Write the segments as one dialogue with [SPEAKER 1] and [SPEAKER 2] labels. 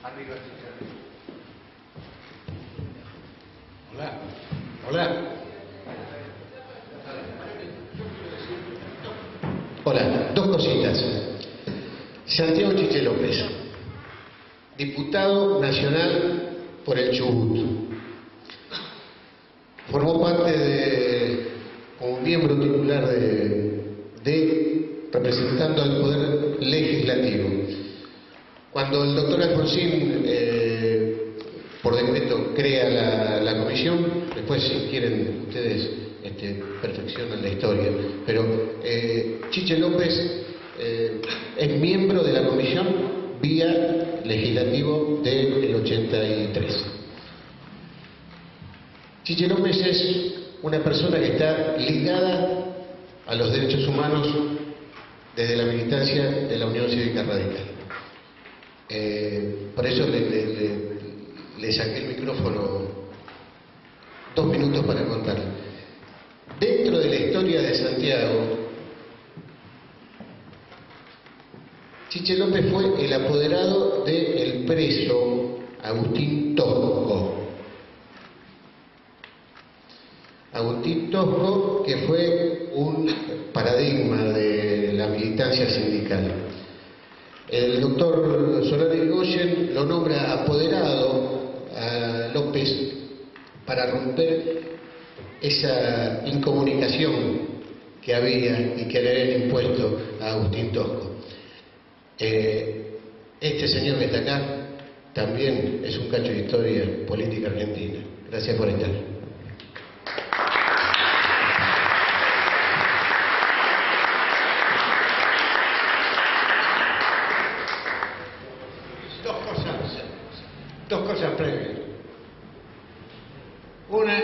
[SPEAKER 1] Arriba, hola, hola.
[SPEAKER 2] Hola, dos cositas. Santiago Chiche López, diputado nacional por el Chubut. Formó parte como miembro titular representando al Poder Legislativo. Cuando el doctor Alfonsín, por decreto, crea la comisión, después si quieren ustedes perfeccionan la historia, pero Chiche López es miembro de la comisión vía legislativo del 83. Chiche López es una persona que está ligada a los derechos humanos desde la militancia de la Unión Cívica Radical. Por eso le saqué el micrófono 2 minutos para contarle. Dentro de la historia de Santiago, Chiche López fue el apoderado del preso Agustín Tosco. Agustín Tosco, que fue un paradigma de la militancia sindical. El doctor Solari Irigoyen lo nombra apoderado a López para romper esa incomunicación que había y que le habían impuesto a Agustín Tosco. Este señor que está acá también es un cacho de historia política argentina. Gracias por estar.
[SPEAKER 1] Dos cosas previas. Una,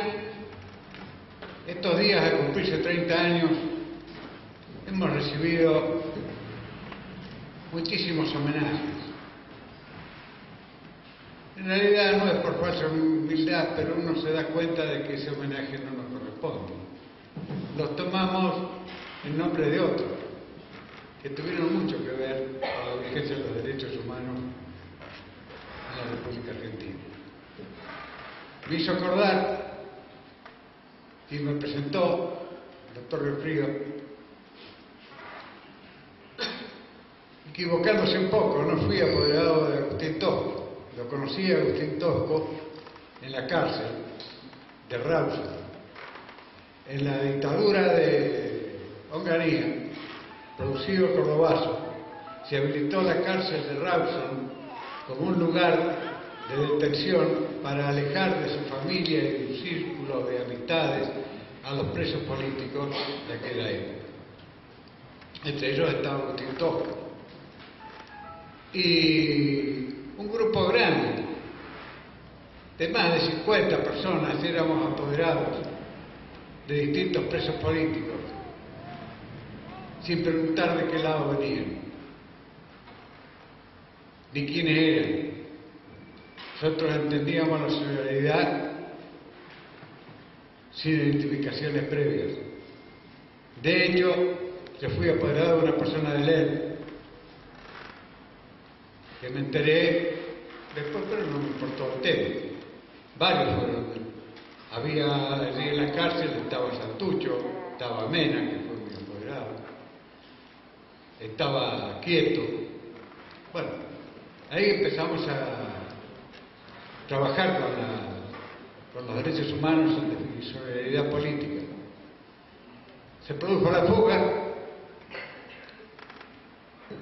[SPEAKER 1] estos días al cumplirse 30 años hemos recibido muchísimos homenajes. En realidad no es por falsa humildad, pero uno se da cuenta de que ese homenaje no nos corresponde. Los tomamos en nombre de otros, que tuvieron mucho que ver con la vigencia de los derechos humanos en la República Argentina. Me hizo acordar y me presentó el doctor Refrío, equivocándose un poco. No fui apoderado de Agustín Tosco, lo conocí a Agustín Tosco en la cárcel de Rawson. En la dictadura de Onganía, producido Cordobazo, se habilitó la cárcel de Rawson como un lugar de detención para alejar de su familia y de su círculo de amistades a los presos políticos de aquella época. Entre ellos estaba Agustín Tosco. Y un grupo grande, de más de 50 personas, éramos apoderados de distintos presos políticos, sin preguntar de qué lado venían, ni quiénes eran. Nosotros entendíamos la solidaridad sin identificaciones previas. De hecho, yo fui apoderado de una persona de él, que me enteré después, pero no me importó el tema. Varios fueron. Había allí en la cárcel, estaba Santucho, estaba Mena, que fue mi apoderado, estaba Quieto. Bueno, ahí empezamos a trabajar con los derechos humanos y solidaridad política. Se produjo la fuga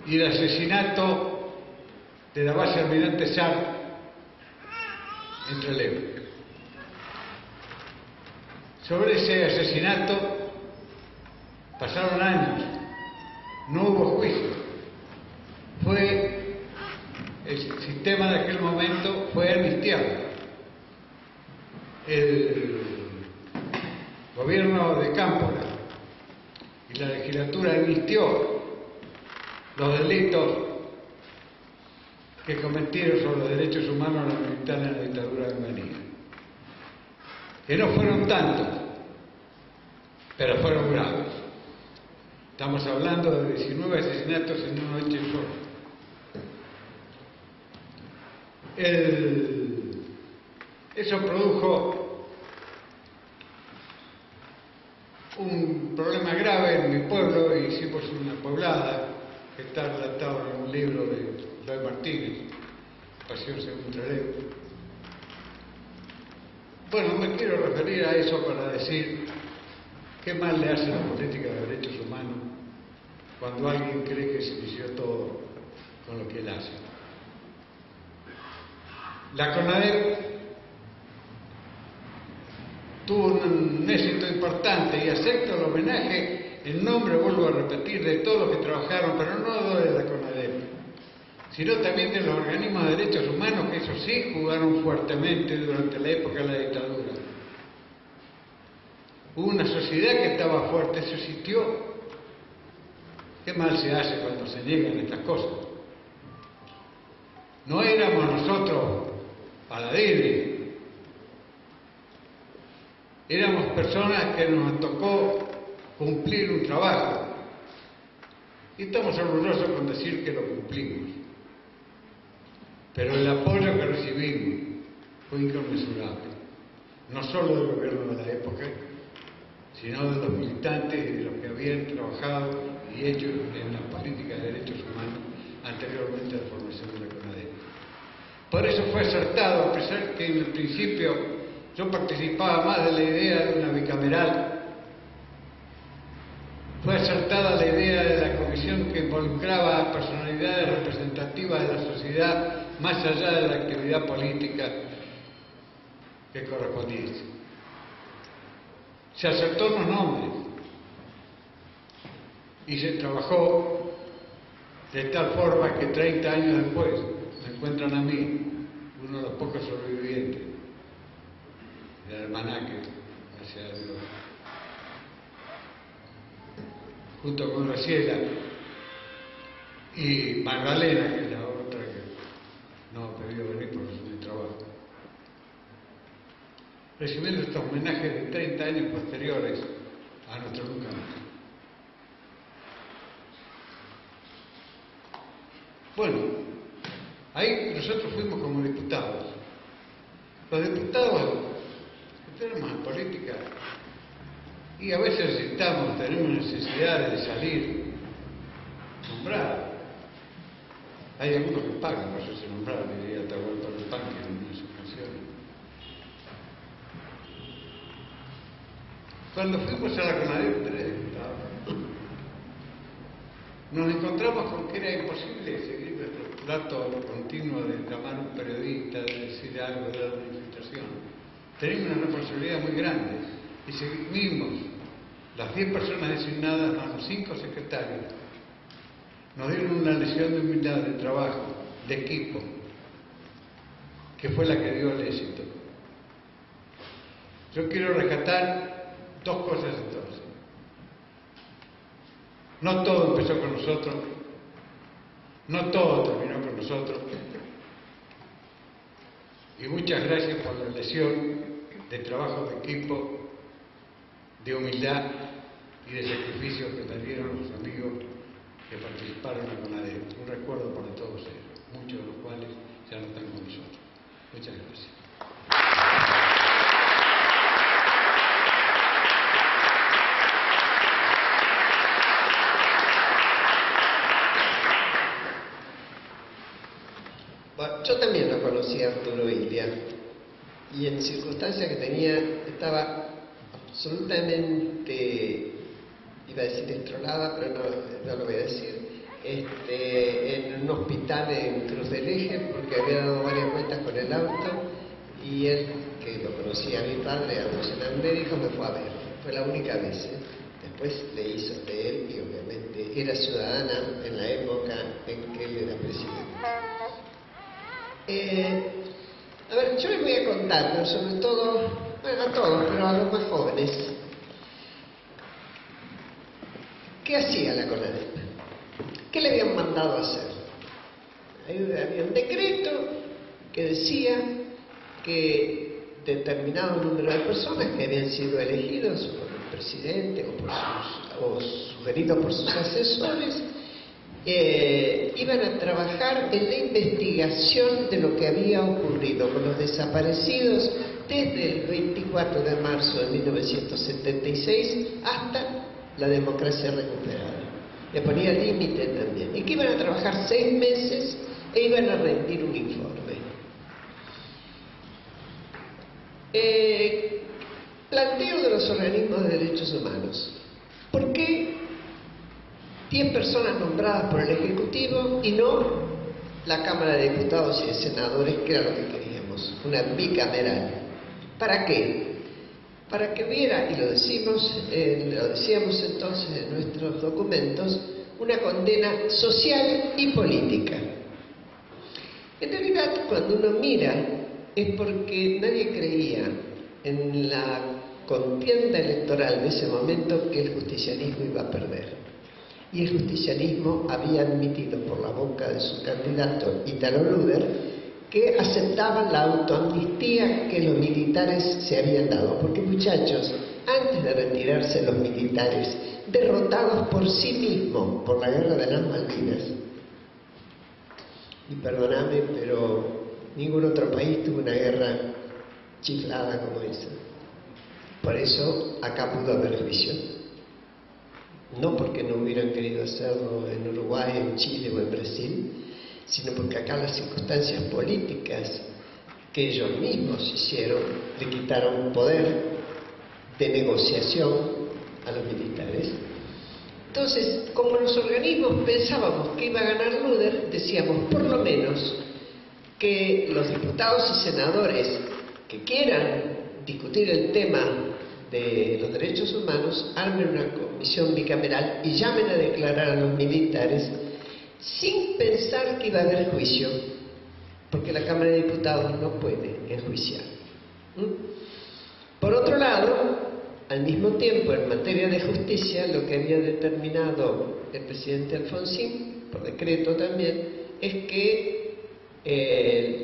[SPEAKER 1] y el asesinato de la base Almirante Sar en Trelew. Sobre ese asesinato pasaron años, no hubo juicio. El sistema de aquel momento fue amnistiado. El gobierno de Cámpora y la legislatura amnistió los delitos que cometieron sobre los derechos humanos los militares en la dictadura de Onganía. Que no fueron tantos, pero fueron graves. Estamos hablando de 19 asesinatos en una noche sola. Eso produjo un problema grave en mi pueblo y hicimos una poblada que está relatado en un libro de Eloy Martínez, Pasión según Trelew. Bueno, me quiero referir a eso para decir qué mal le hace la política de derechos humanos cuando alguien cree que se inició todo con lo que él hace. La CONADEP tuvo un éxito importante y acepto el homenaje en nombre, vuelvo a repetir, de todos los que trabajaron, pero no de la CONADEP, sino también de los organismos de derechos humanos, que eso sí jugaron fuertemente durante la época de la dictadura. Hubo una sociedad que estaba fuerte, eso existió. Qué mal se hace cuando se niegan estas cosas. No éramos nosotros paladines, éramos personas que nos tocó cumplir un trabajo y estamos orgullosos con decir que lo cumplimos, pero el apoyo que recibimos fue inconmensurable, no solo del gobierno de la época, sino de los militantes y de los que habían trabajado y hecho en la política de derechos humanos anteriormente a la formación de la CONADEP. Por eso fue acertado, a pesar que en el principio yo participaba más de la idea de una bicameral, fue acertada la idea de la comisión que involucraba a personalidades representativas de la sociedad más allá de la actividad política que correspondiese. Se acertó los nombres y se trabajó de tal forma que 30 años después me encuentran a mí, uno de los pocos sobrevivientes del almanaque, gracias a Dios, junto con Graciela y Magdalena, que es la otra que no ha podido venir por su trabajo, recibiendo estos homenajes de 30 años posteriores a nuestro nunca más. Bueno, ahí nosotros fuimos como diputados. Los diputados que tenemos en política y a veces tenemos necesidades de salir, nombrar. Hay algunos que pagan por eso se nombrar, diría Atahualpa Yupanqui en una de sus canciones. Cuando fuimos a la CONADEP, nos encontramos con que era imposible seguir nuestro trato continuo de llamar a un periodista, de decir algo, de dar una infiltración. Teníamos una responsabilidad muy grande y seguimos. Las 10 personas designadas, más los 5 secretarios, nos dieron una lección de humildad, de trabajo, de equipo, que fue la que dio el éxito. Yo quiero rescatar 2 cosas entonces. No todo empezó con nosotros, no todo terminó con nosotros, y muchas gracias por la lección de trabajo de equipo, de humildad y de sacrificio que me dieron los amigos que participaron en la CONADEP. Un recuerdo para todos ellos, muchos de los cuales ya no están con nosotros. Muchas gracias.
[SPEAKER 3] Bueno, yo también lo conocí a Arturo Illia y en circunstancias que tenía, estaba absolutamente, iba a decir destrolada, pero no lo voy a decir, en un hospital en Cruz del Eje, porque había dado varias vueltas con el auto y él, que lo conocía a mi padre, a un médico, me fue a ver. Fue la única vez. Después le hizo de él y obviamente era ciudadana en la época en que él era presidente. A ver, yo les voy a contar, ¿no? Sobre todo, bueno, a todos, pero a los más jóvenes. ¿Qué hacía la CONADEP? ¿Qué le habían mandado a hacer? Había un decreto que decía que determinado número de personas que habían sido elegidos por el presidente o sugeridos por sus asesores iban a trabajar en la investigación de lo que había ocurrido con los desaparecidos desde el 24 de marzo de 1976 hasta la democracia recuperada. Le ponía límite también. Y que iban a trabajar 6 meses e iban a rendir un informe. Planteo de los organismos de derechos humanos. ¿Por qué 10 personas nombradas por el Ejecutivo y no la Cámara de Diputados y de Senadores, que era lo que queríamos? Una bicameral. ¿Para qué? Para que hubiera, y lo decíamos entonces en nuestros documentos, una condena social y política. En realidad, cuando uno mira, es porque nadie creía en la contienda electoral de ese momento que el justicialismo iba a perder. Y el justicialismo había admitido por la boca de su candidato Italo Luder que aceptaban la autoamnistía que los militares se habían dado. Porque, muchachos, antes de retirarse los militares, derrotados por sí mismos por la guerra de las Malvinas, y perdóname, pero ningún otro país tuvo una guerra chiflada como esa. Por eso acá pudo haber juicio. No porque no hubieran querido hacerlo en Uruguay, en Chile o en Brasil, sino porque acá las circunstancias políticas que ellos mismos hicieron le quitaron poder de negociación a los militares. Entonces, como los organismos pensábamos que iba a ganar Luder, decíamos por lo menos que los diputados y senadores que quieran discutir el tema de los derechos humanos armen una comisión bicameral y llamen a declarar a los militares sin pensar que iba a haber juicio, porque la Cámara de Diputados no puede enjuiciar. Por otro lado, al mismo tiempo, en materia de justicia, lo que había determinado el presidente Alfonsín, por decreto también, es que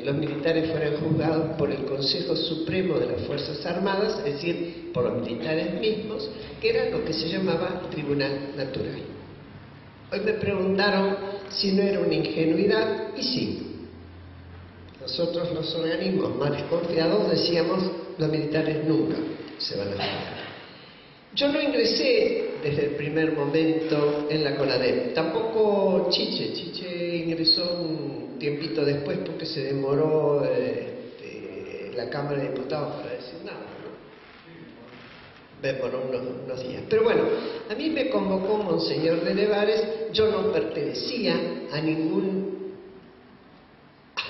[SPEAKER 3] los militares fueran juzgados por el Consejo Supremo de las Fuerzas Armadas, es decir, por los militares mismos, que era lo que se llamaba Tribunal Natural. Hoy me preguntaron si no era una ingenuidad, y sí. Nosotros, los organismos más desconfiados, decíamos, los militares nunca se van a juzgar. Yo no ingresé desde el primer momento en la CONADEP, tampoco Chiche. Chiche ingresó un tiempito después porque se demoró la Cámara de Diputados para decir nada, ¿no? Demoró unos días. Pero bueno, a mí me convocó Monseñor de Nevares, yo no pertenecía a ningún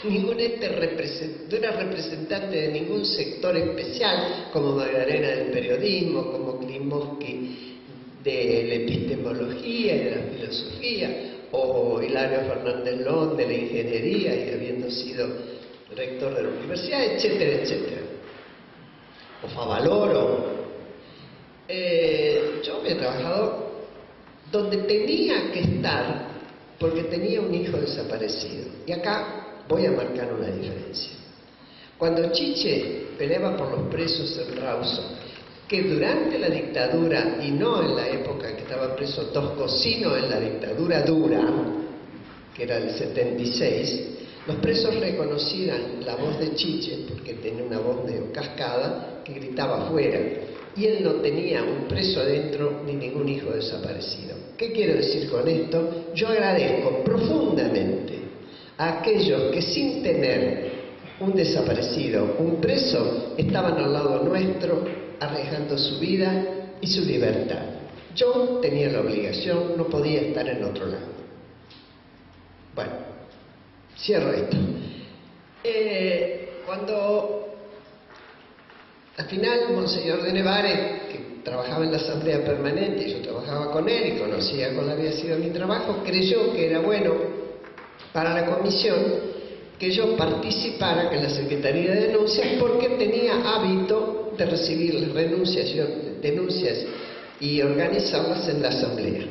[SPEAKER 3] no era representante de ningún sector especial, como Magdalena del periodismo, como Klimovsky de la epistemología y de la filosofía, o Hilario Fernández Lón de la ingeniería y habiendo sido rector de la universidad, etcétera, etcétera. O Favaloro. Yo había trabajado donde tenía que estar porque tenía un hijo desaparecido. Y acá voy a marcar una diferencia. Cuando Chiche peleaba por los presos en Rawson, que durante la dictadura, y no en la época que estaba preso Tosco, sino en la dictadura dura, que era el 76, los presos reconocían la voz de Chiche, porque tenía una voz medio cascada, que gritaba afuera, y él no tenía un preso adentro ni ningún hijo desaparecido. ¿Qué quiero decir con esto? Yo agradezco profundamente a aquellos que sin tener un desaparecido, un preso, estaban al lado nuestro, arriesgando su vida y su libertad. Yo tenía la obligación, no podía estar en otro lado. Bueno, cierro esto. Cuando al final Monseñor de Nevares, que trabajaba en la Asamblea Permanente, y yo trabajaba con él y conocía cuál había sido mi trabajo, creyó que era bueno para la comisión que yo participara en la Secretaría de Denuncias porque tenía hábito de recibir las denuncias y organizarlas en la Asamblea.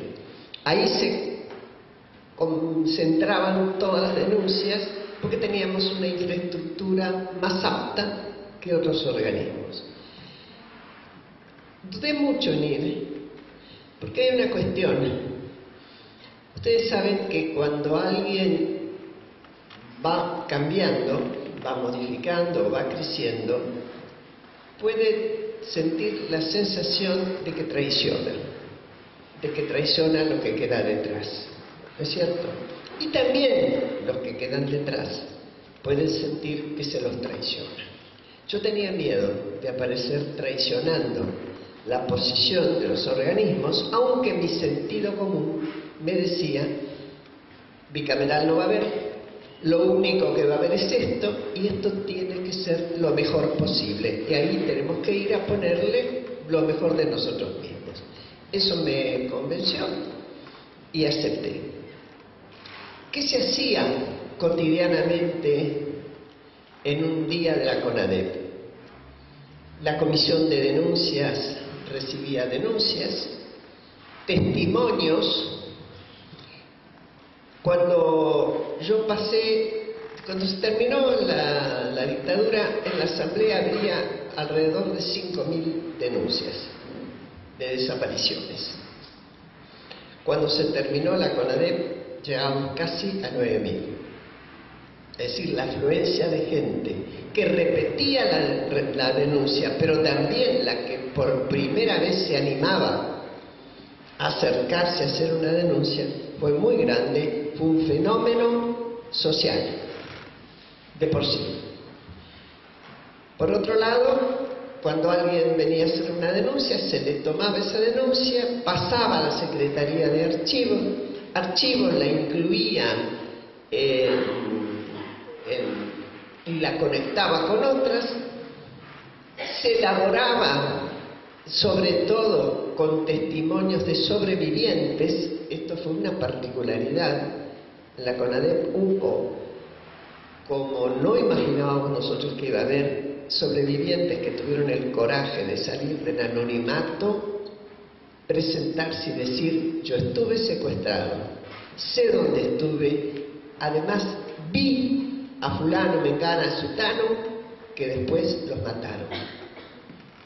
[SPEAKER 3] Ahí se concentraban todas las denuncias porque teníamos una infraestructura más apta que otros organismos. Dudé mucho en ir, porque hay una cuestión. Ustedes saben que cuando alguien va cambiando, va modificando, va creciendo, puede sentir la sensación de que traiciona lo que queda detrás, ¿no es cierto? Y también los que quedan detrás pueden sentir que se los traiciona. Yo tenía miedo de aparecer traicionando la posición de los organismos, aunque mi sentido común me decía, bicameral no va a haber, lo único que va a haber es esto, y esto tiene que ser lo mejor posible, y ahí tenemos que ir a ponerle lo mejor de nosotros mismos. Eso me convenció y acepté. ¿Qué se hacía cotidianamente en un día de la CONADEP? La comisión de denuncias recibía denuncias, testimonios. Cuando se terminó la dictadura, en la asamblea había alrededor de 5.000 denuncias de desapariciones. Cuando se terminó la CONADEP, llegamos casi a 9.000. Es decir, la afluencia de gente que repetía la denuncia, pero también la que por primera vez se animaba a acercarse a hacer una denuncia, fue muy grande, fue un fenómeno social, de por sí. Por otro lado, cuando alguien venía a hacer una denuncia, se le tomaba esa denuncia, pasaba a la Secretaría de Archivos la incluía y la conectaba con otras, se elaboraba sobre todo con testimonios de sobrevivientes. Esto fue una particularidad. En la CONADEP hubo, como no imaginábamos nosotros que iba a haber, sobrevivientes que tuvieron el coraje de salir del anonimato, presentarse y decir: yo estuve secuestrado, sé dónde estuve, además vi a fulano, mengana, a sutano, que después los mataron.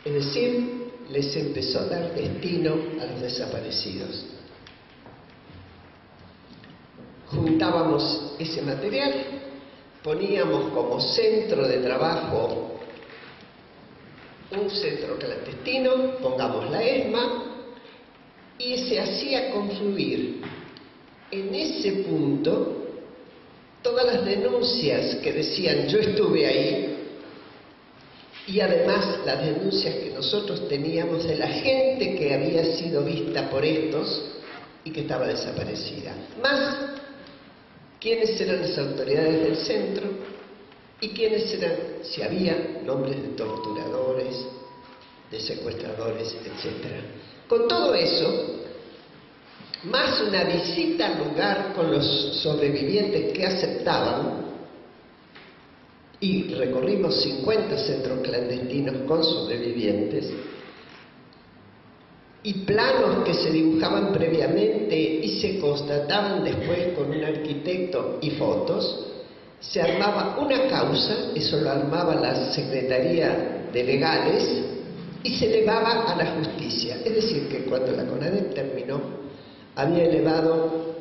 [SPEAKER 3] Es decir, les empezó a dar destino a los desaparecidos. Juntábamos ese material, poníamos como centro de trabajo un centro clandestino, pongamos la ESMA, y se hacía confluir en ese punto todas las denuncias que decían yo estuve ahí, y además las denuncias que nosotros teníamos de la gente que había sido vista por estos y que estaba desaparecida, más quiénes eran las autoridades del centro y quiénes eran, si había nombres de torturadores, de secuestradores, etc. Con todo eso, más una visita al lugar con los sobrevivientes que aceptaban, y recorrimos 50 centros clandestinos con sobrevivientes, y planos que se dibujaban previamente y se constataban después con un arquitecto y fotos, se armaba una causa, eso lo armaba la Secretaría de Legales, y se elevaba a la justicia. Es decir, que cuando la CONADEP terminó, había elevado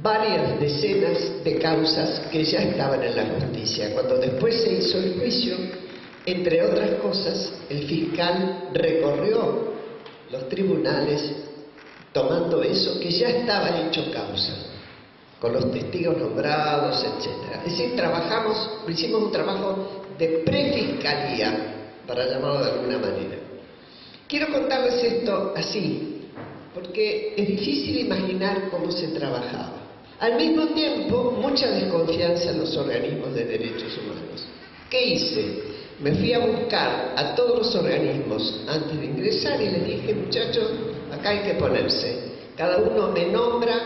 [SPEAKER 3] varias decenas de causas que ya estaban en la justicia. Cuando después se hizo el juicio, entre otras cosas, el fiscal recorrió los tribunales tomando eso que ya estaba hecho causa, con los testigos nombrados, etc. Es decir, hicimos un trabajo de prefiscalía, para llamarlo de alguna manera. Quiero contarles esto así, porque es difícil imaginar cómo se trabajaba. Al mismo tiempo, mucha desconfianza en los organismos de derechos humanos. ¿Qué hice? Me fui a buscar a todos los organismos antes de ingresar y les dije: muchachos, acá hay que ponerse. Cada uno me nombra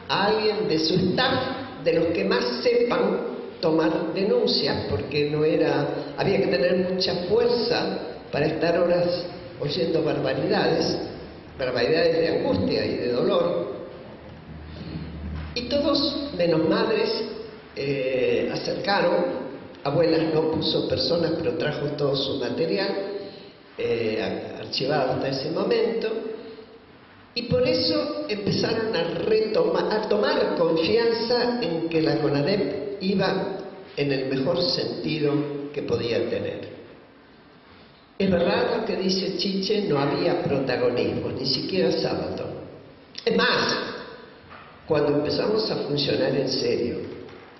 [SPEAKER 3] a alguien de su staff, de los que más sepan tomar denuncias, porque había que tener mucha fuerza para estar horas oyendo barbaridades de angustia y de dolor. Y todos, menos madres, acercaron. Abuelas no puso personas, pero trajo todo su material archivado hasta ese momento. Y por eso empezaron a tomar confianza en que la CONADEP iba en el mejor sentido que podía tener. Es verdad lo que dice Chiche, no había protagonismo, ni siquiera sábado. Es más, cuando empezamos a funcionar en serio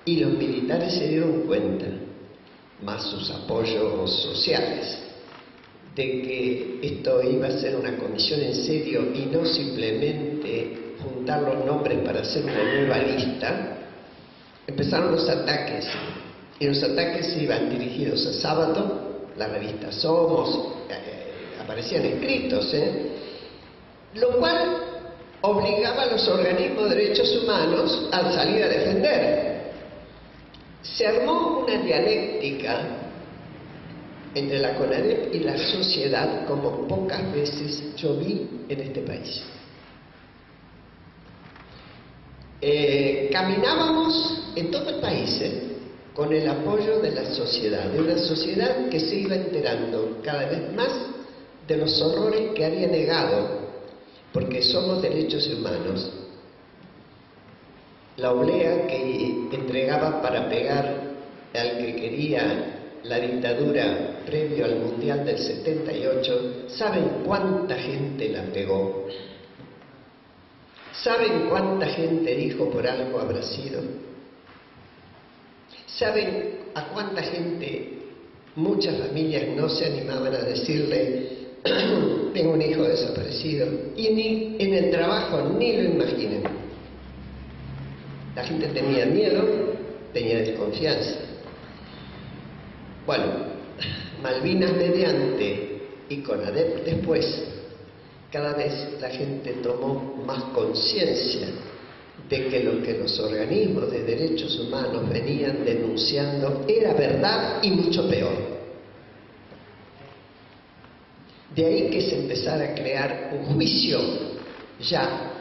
[SPEAKER 3] y los militares se dieron cuenta, más sus apoyos sociales, de que esto iba a ser una comisión en serio y no simplemente juntar los nombres para hacer una nueva lista, empezaron los ataques. Y los ataques iban dirigidos a sábado, la revista Somos, aparecían escritos, lo cual obligaba a los organismos de derechos humanos a salir a defender. Se armó una dialéctica entre la CONADEP y la sociedad como pocas veces yo vi en este país. Caminábamos en todo el país con el apoyo de la sociedad, de una sociedad que se iba enterando cada vez más de los horrores que había negado, porque somos derechos humanos. La oblea que entregaba para pegar al que quería la dictadura previo al Mundial del 78, ¿saben cuánta gente la pegó? ¿Saben cuánta gente dijo por algo habrá sido? ¿Saben a cuánta gente, muchas familias no se animaban a decirle tengo un hijo desaparecido? Y ni en el trabajo ni lo imaginen. La gente tenía miedo, tenía desconfianza. Bueno, Malvinas mediante y CONADEP después, cada vez la gente tomó más conciencia de que lo que los organismos de derechos humanos venían denunciando era verdad y mucho peor. De ahí que se empezara a crear un juicio ya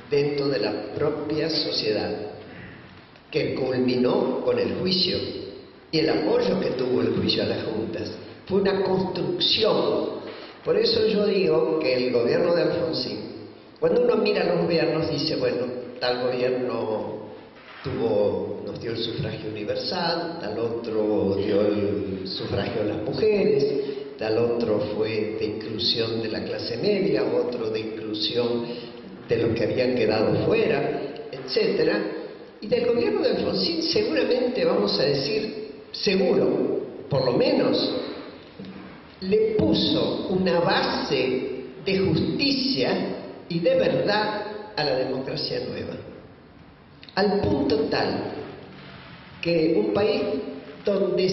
[SPEAKER 3] dentro de la propia sociedad, que culminó con el juicio y el apoyo que tuvo el juicio a las juntas. Fue una construcción. Por eso yo digo que el gobierno de Alfonsín, cuando uno mira los gobiernos, dice, bueno, tal gobierno nos dio el sufragio universal, tal otro dio el sufragio a las mujeres, tal otro fue de inclusión de la clase media, otro de inclusión de los que habían quedado fuera, etc. Y del gobierno de Alfonsín seguramente vamos a decir, seguro, por lo menos, le puso una base de justicia y de verdad a la democracia nueva. Al punto tal que un país donde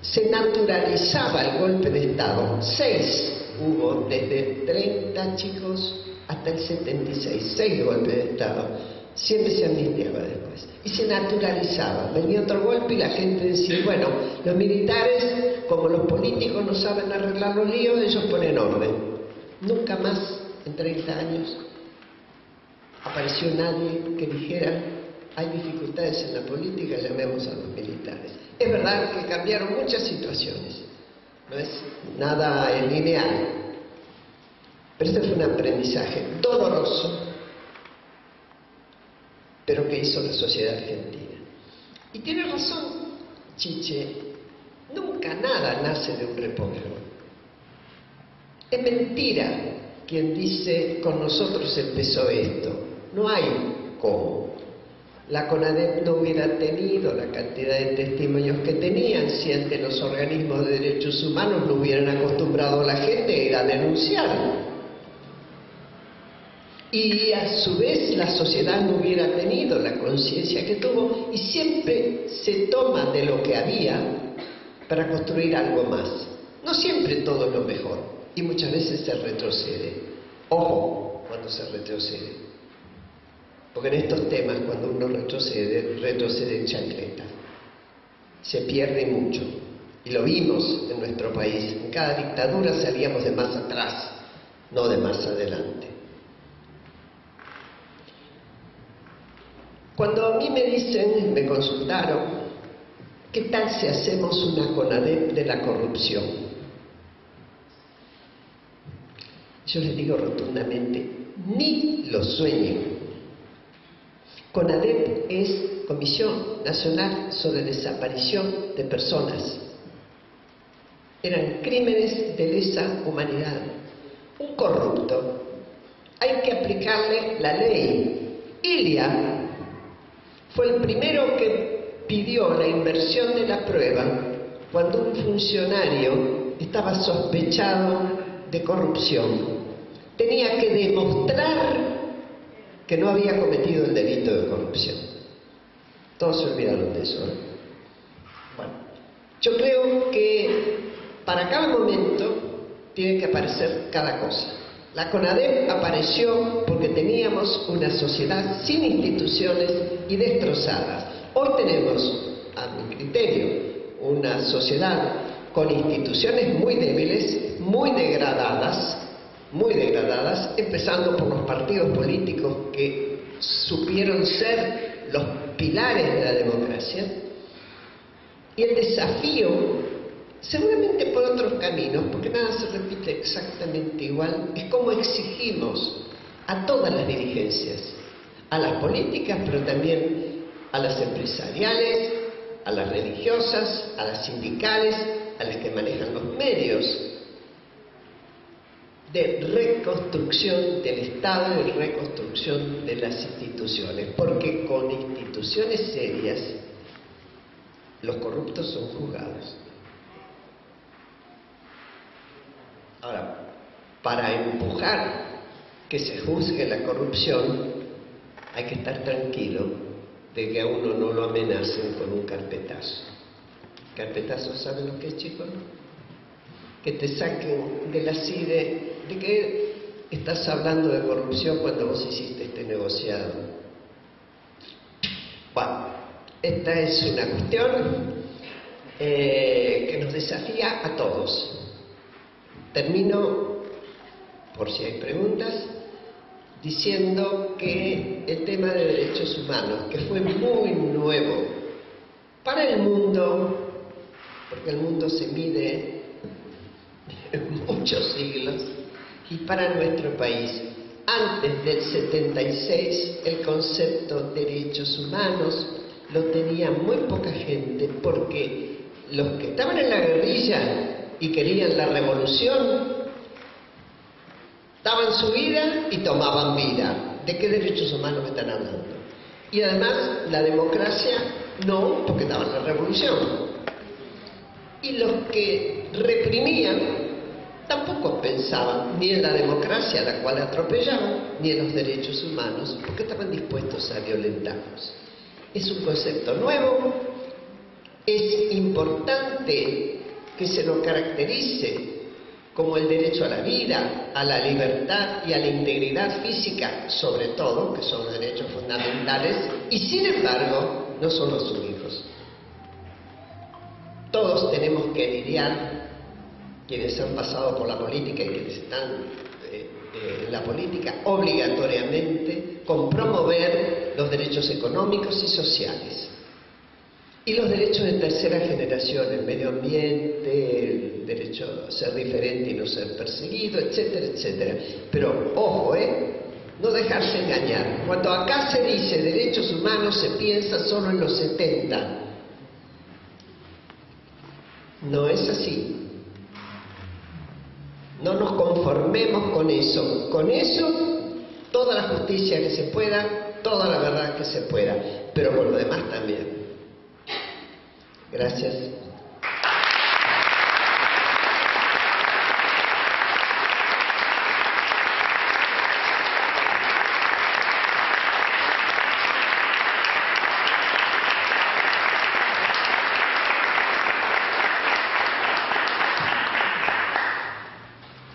[SPEAKER 3] se naturalizaba el golpe de Estado, 6 hubo desde 30 chicos hasta el 76, 6 golpes de Estado, siempre se amnistiaba después. Y se naturalizaba. Venía otro golpe y la gente decía, bueno, los militares, como los políticos no saben arreglar los líos, ellos ponen orden. Nunca más, en 30 años, apareció nadie que dijera, hay dificultades en la política, llamemos a los militares. Es verdad que cambiaron muchas situaciones, no es nada lineal, pero este fue un aprendizaje doloroso, pero que hizo la sociedad argentina. Y tiene razón Chiche, nunca nada nace de un repollo. Es mentira quien dice, con nosotros empezó esto. No hay cómo. La CONADEP no hubiera tenido la cantidad de testimonios que tenían si ante los organismos de derechos humanos no hubieran acostumbrado a la gente a ir a denunciar. Y a su vez la sociedad no hubiera tenido la conciencia que tuvo, y siempre se toma de lo que había para construir algo más. No siempre todo es lo mejor, y muchas veces se retrocede. Ojo cuando se retrocede, porque en estos temas cuando uno retrocede en chancleta. Se pierde mucho, y lo vimos en nuestro país. En cada dictadura salíamos de más atrás, no de más adelante. Cuando a mí me dicen, me consultaron, ¿qué tal si hacemos una CONADEP de la corrupción? Yo les digo rotundamente, ni lo sueñen. CONADEP es Comisión Nacional sobre Desaparición de Personas. Eran crímenes de lesa humanidad. Un corrupto, hay que aplicarle la ley. Ilia fue el primero que pidió la inversión de la prueba cuando un funcionario estaba sospechado de corrupción. Tenía que demostrar que no había cometido el delito de corrupción. Todos se olvidaron de eso, ¿eh? Bueno, yo creo que para cada momento tiene que aparecer cada cosa. La CONADEP apareció porque teníamos una sociedad sin instituciones y destrozadas. Hoy tenemos, a mi criterio, una sociedad con instituciones muy débiles, muy degradadas, empezando por los partidos políticos que supieron ser los pilares de la democracia. Y el desafío, seguramente por otros caminos, porque nada se repite exactamente igual, es cómo exigimos a todas las dirigencias, a las políticas, pero también a las empresariales, a las religiosas, a las sindicales, a las que manejan los medios, de reconstrucción del Estado y reconstrucción de las instituciones, porque con instituciones serias los corruptos son juzgados. Ahora, para empujar que se juzgue la corrupción hay que estar tranquilo de que a uno no lo amenacen con un carpetazo. ¿Carpetazo saben lo que es, chicos? Que te saquen de la CIDE. ¿De qué estás hablando de corrupción cuando vos hiciste este negociado? Bueno, esta es una cuestión que nos desafía a todos. Termino, por si hay preguntas, diciendo que el tema de derechos humanos, que fue muy nuevo para el mundo, porque el mundo se mide en muchos siglos, y para nuestro país, antes del 76, el concepto de derechos humanos lo tenía muy poca gente, porque los que estaban en la guerrilla y querían la revolución, daban su vida y tomaban vida. ¿De qué derechos humanos me están hablando? Y además, la democracia no, porque daban la revolución. Y los que reprimían tampoco pensaban ni en la democracia, a la cual atropellaban, ni en los derechos humanos, porque estaban dispuestos a violentarlos. Es un concepto nuevo, es importante que se lo caracterice como el derecho a la vida, a la libertad y a la integridad física, sobre todo, que son derechos fundamentales, y sin embargo, no son los únicos. Todos tenemos que lidiar, quienes han pasado por la política y quienes están en la política, obligatoriamente, con promover los derechos económicos y sociales. Y los derechos de tercera generación, el medio ambiente, el derecho a ser diferente y no ser perseguido, etcétera, etcétera. Pero, ojo, no dejarse engañar. Cuando acá se dice derechos humanos, se piensa solo en los 70. No es así. No nos conformemos con eso. Con eso, toda la justicia que se pueda, toda la verdad que se pueda. Pero con lo demás también. Gracias.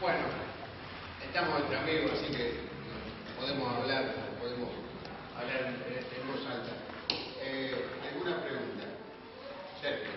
[SPEAKER 1] Bueno, estamos entre amigos, así que podemos hablar en voz alta. ¿Alguna pregunta? Sergio.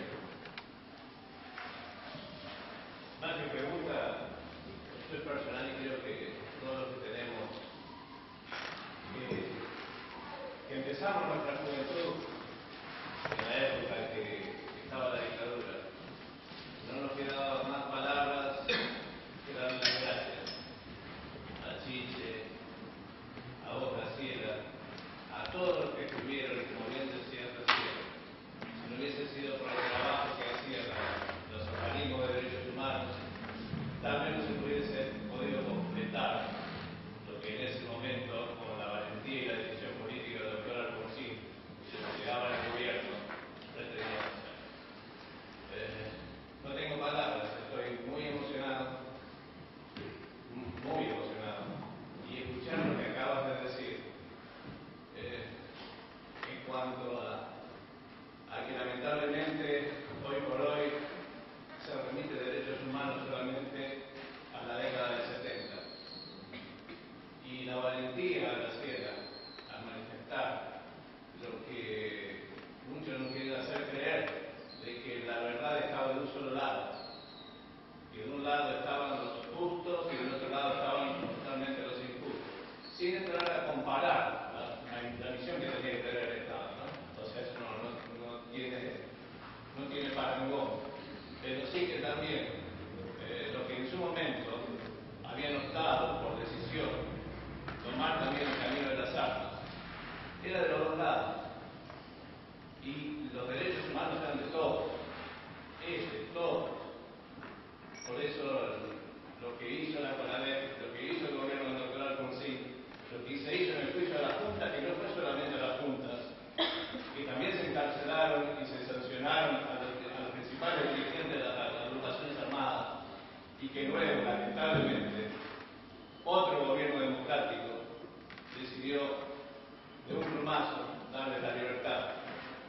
[SPEAKER 4] parangón, pero sí que también los que en su momento habían optado por decisión tomar también el camino de las armas, era de los dos lados. Y los derechos humanos eran de todos, todos. Por eso lo que hizo la CONADEP, lo que hizo el gobierno del doctor Alfonsín, lo que se hizo en el juicio de la Junta, que no fue solamente a las juntas, que también se encarcelaron y se sancionaron a los principales dirigentes de las agrupaciones armadas, y que luego, lamentablemente, otro gobierno democrático decidió de un plumazo darle la libertad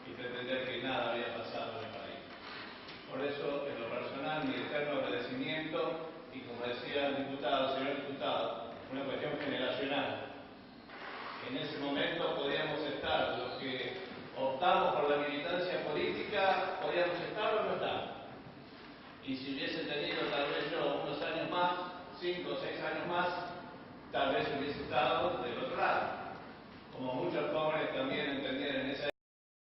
[SPEAKER 4] y pretender que nada había pasado en el país. Por eso, en lo personal, mi eterno agradecimiento, y como decía el señor diputado, una cuestión generacional. En ese momento podíamos estar, los que optamos por la militancia política, podíamos estar o no estar. Y si hubiese tenido tal vez yo unos años más, 5 o 6 años más, tal vez hubiese estado del otro lado. Como muchos jóvenes también entendían en esa